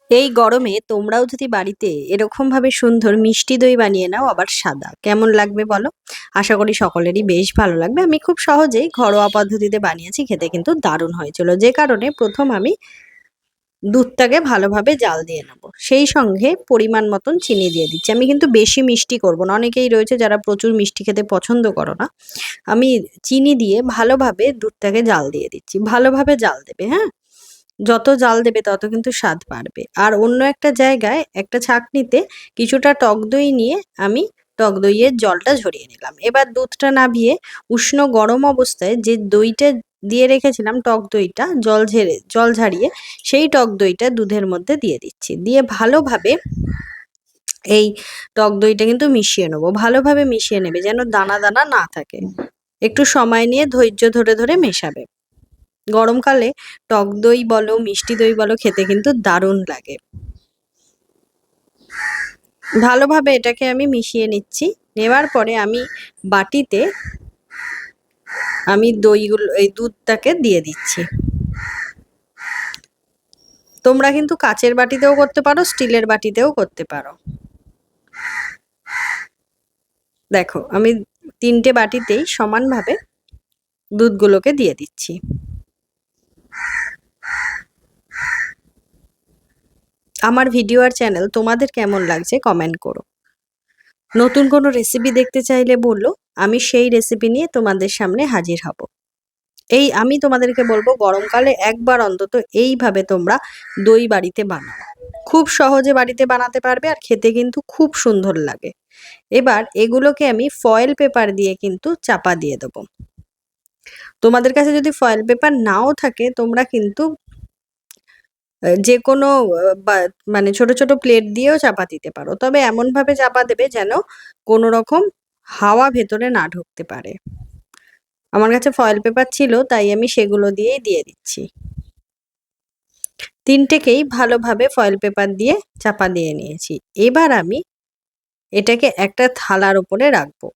এই গরমে তোমরাও যদি বাড়িতে এরকম ভাবে সুন্দর মিষ্টি দই বানিয়ে নাও, আবার সাদা, কেমন লাগবে বলো? আশা করি সকলেরই বেশ ভালো লাগবে। আমি খুব সহজেই ঘরোয়া পদ্ধতিতে বানিয়েছি, খেতে কিন্তু দারুণ হয়েছিল। যে কারণে প্রথম আমি দুধটাকে ভালোভাবে জাল দিয়ে নেব, সেই সঙ্গে পরিমাণ মতন চিনি দিয়ে দিচ্ছি। আমি কিন্তু বেশি মিষ্টি করব না, অনেকেই রয়েছে যারা প্রচুর মিষ্টি খেতে পছন্দ করো না। আমি চিনি দিয়ে ভালোভাবে দুধটাকে জাল দিয়ে দিচ্ছি। ভালোভাবে জাল দেবে, হ্যাঁ? যত জাল দেবে তত কিন্তু স্বাদ বাড়বে। আর অন্য একটা জায়গায় একটা ছাঁকনিতে কিছুটা টক দই নিয়ে আমি টক দইয়ের জলটা ঝরিয়ে নিলাম। এবার দুধটা নামিয়ে উষ্ণ গরম অবস্থায় যে দইটা দিয়ে রেখেছিলাম, টক দইটা জল ঝারিয়ে সেই টক দইটা দুধের মধ্যে দিয়ে দিচ্ছি। দিয়ে ভালোভাবে এই টক দইটা কিন্তু মিশিয়ে নেবো। ভালোভাবে মিশিয়ে নেবে যেন দানা দানা না থাকে। একটু সময় নিয়ে ধৈর্য ধরে ধরে মেশাবে। গরমকালে টক দই বলো, মিষ্টি দই বলো, খেতে কিন্তু দারুণ লাগে। ভালোভাবে এটাকে আমি মিশিয়ে নিচ্ছি। নেওয়ার পরে আমি বাটিতে এই দুধটাকে দিয়ে দিচ্ছি। তোমরা কিন্তু কাচের বাটিতেও করতে পারো, স্টিলের বাটিতেও করতে পারো। দেখো আমি 3টে বাটিতেই সমানভাবে দুধগুলোকে দিয়ে দিচ্ছি। আমার ভিডিও আর চ্যানেল তোমাদের কেমন লাগছে কমেন্ট করো। নতুন কোনো রেসিপি দেখতে চাইলে বললো, আমি সেই রেসিপি নিয়ে তোমাদের সামনে হাজির হব। আমি তোমাদেরকে বলবো গরমকালে একবার অন্তত এইভাবে তোমরা দই বাড়িতে বানাও। খুব সহজে বাড়িতে বানাতে পারবে আর খেতে কিন্তু খুব সুন্দর লাগে। এবার এগুলোকে আমি ফয়েল পেপার দিয়ে কিন্তু চাপা দিয়ে দেবো। তোমাদের কাছে যদি ফয়েল পেপার নাও থাকে তোমরা কিন্তু যেকোনো মানে ছোট ছোট প্লেট দিয়েও চাপা দিতে পারো। তবে এমনভাবে চাপা দেবে যেন কোনো রকম হাওয়া ভেতরে না ঢুকতে পারে। আমার কাছে ফয়েল পেপার ছিল তাই আমি সেগুলো দিয়েই দিয়ে দিচ্ছি। 3টেকেই ভালোভাবে ফয়েল পেপার দিয়ে চাপা দিয়ে নিয়েছি। এবার আমি এটাকে একটা থালার উপরে রাখবো।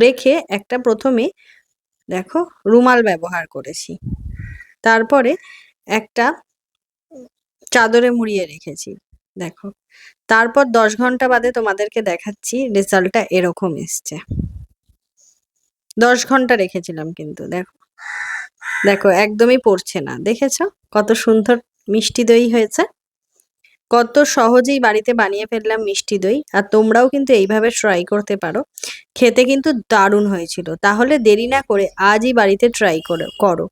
রেখে একটা প্রথমে দেখো রুমাল ব্যবহার করেছি। তারপরে একটা চাদরে মুড়িয়ে রেখেছি। দেখো, তারপর 10 ঘন্টা বাদে তোমাদেরকে দেখাচ্ছি রেজাল্টটা এরকম এসছে। 10 ঘন্টা রেখেছিলাম কিন্তু দেখো, দেখো একদমই পড়ছে না। দেখেছো কত সুন্দর মিষ্টি দই হয়েছে? কত সহজেই বাড়িতে বানিয়ে ফেললাম মিষ্টি দই। আর তোমরাও কিন্তু এইভাবে ট্রাই করতে পারো। খেতে কিন্তু দারুণ হয়েছিল। তাহলে দেরি না করে আজই বাড়িতে ট্রাই করো।